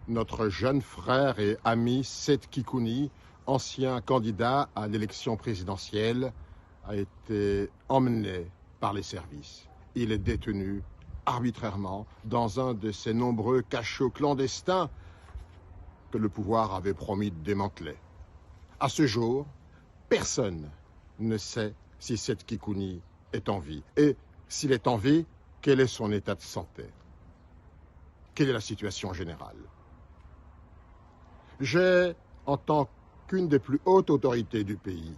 notre jeune frère et ami Seth Kikouni, ancien candidat à l'élection présidentielle, a été emmené par les services. Il est détenu arbitrairement dans un de ces nombreux cachots clandestins que le pouvoir avait promis de démanteler. À ce jour, personne ne sait si Seth Kikouni est en vie. Et s'il est en vie, quel est son état de santé? Quelle est la situation générale? J'ai, en tant qu'une des plus hautes autorités du pays,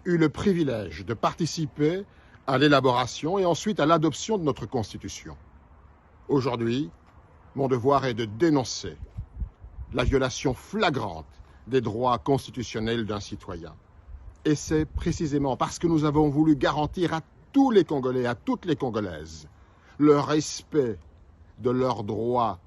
eu le privilège de participer à l'élaboration et ensuite à l'adoption de notre Constitution. Aujourd'hui, mon devoir est de dénoncer la violation flagrante des droits constitutionnels d'un citoyen. Et c'est précisément parce que nous avons voulu garantir à tous les Congolais, à toutes les Congolaises, le respect de leurs droits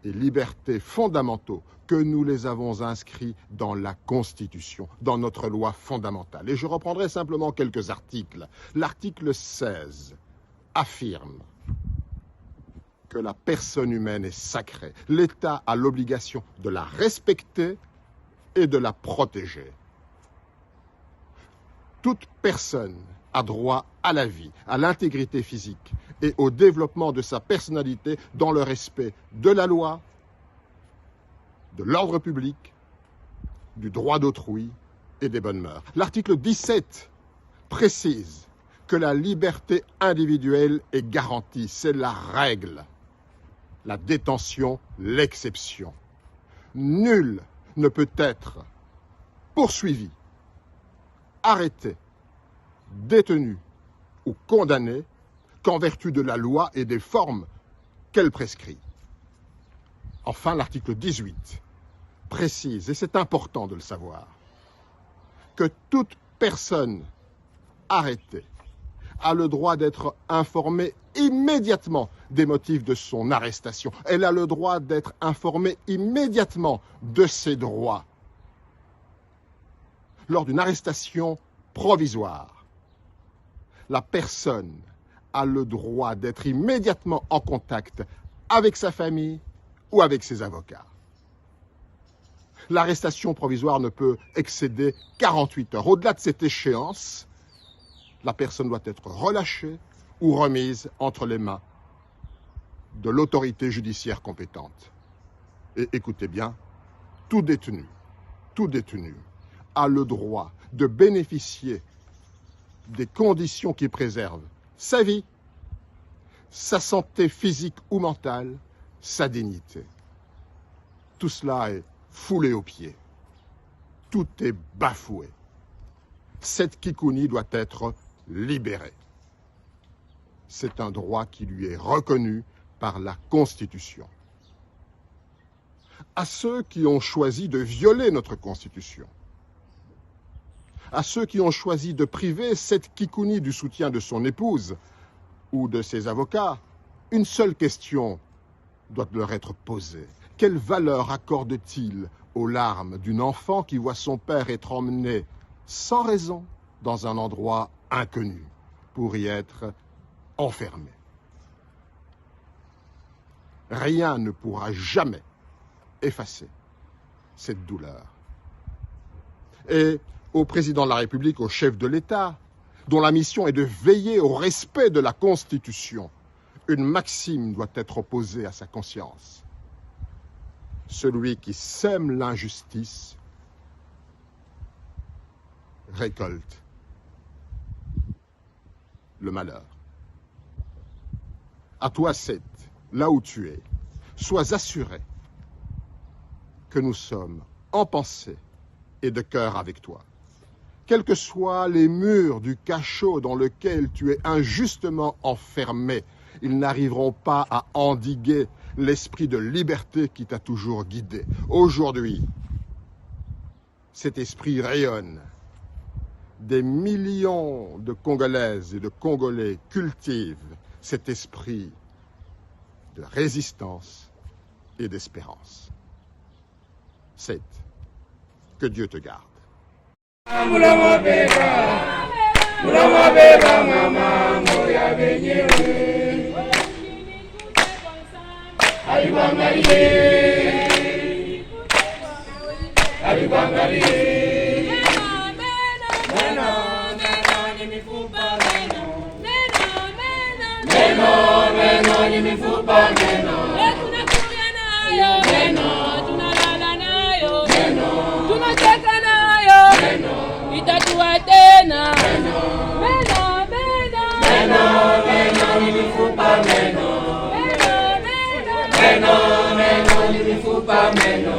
et libertés fondamentaux que nous les avons inscrits dans la Constitution, dans notre loi fondamentale. Et je reprendrai simplement quelques articles. L'article 16 affirme que la personne humaine est sacrée. L'État a l'obligation de la respecter et de la protéger. Toute personne a droit à la vie, à l'intégrité physique et au développement de sa personnalité dans le respect de la loi, de l'ordre public, du droit d'autrui et des bonnes mœurs. L'article 17 précise que la liberté individuelle est garantie. C'est la règle. La détention, l'exception. Nul ne peut être poursuivi, arrêté, détenu ou condamné qu'en vertu de la loi et des formes qu'elle prescrit. Enfin, l'article 18 précise, et c'est important de le savoir, que toute personne arrêtée a le droit d'être informée immédiatement des motifs de son arrestation. Elle a le droit d'être informée immédiatement de ses droits. Lors d'une arrestation provisoire, la personne a le droit d'être immédiatement en contact avec sa famille ou avec ses avocats. L'arrestation provisoire ne peut excéder 48 heures. Au-delà de cette échéance, la personne doit être relâchée ou remise entre les mains de l'autorité judiciaire compétente. Et écoutez bien, tout détenu a le droit de bénéficier des conditions qui préservent sa vie, sa santé physique ou mentale, sa dignité. Tout cela est foulé aux pieds. Tout est bafoué. Seth Kikouni doit être libéré. C'est un droit qui lui est reconnu par la Constitution. À ceux qui ont choisi de violer notre Constitution, à ceux qui ont choisi de priver Seth Kikouni du soutien de son épouse ou de ses avocats, une seule question doit leur être posée. Quelle valeur accorde-t-il aux larmes d'une enfant qui voit son père être emmené sans raison dans un endroit inconnu pour y être enfermé? Rien ne pourra jamais effacer cette douleur. Et au président de la République, au chef de l'État, dont la mission est de veiller au respect de la Constitution, une maxime doit être opposée à sa conscience. Celui qui sème l'injustice récolte le malheur. À toi, Seth, là où tu es, sois assuré que nous sommes en pensée et de cœur avec toi. Quels que soient les murs du cachot dans lequel tu es injustement enfermé, ils n'arriveront pas à endiguer l'esprit de liberté qui t'a toujours guidé. Aujourd'hui, cet esprit rayonne. Des millions de Congolaises et de Congolais cultivent cet esprit de résistance et d'espérance. Seth, que Dieu te garde. Ayubangalie Meno ni mifupa meno. Tunakulia nayo meno, tunalala nayo meno, tunacheka nayo meno, itakuwa tena meno. Meno ni mifupa meno. Meno ni mifupa meno.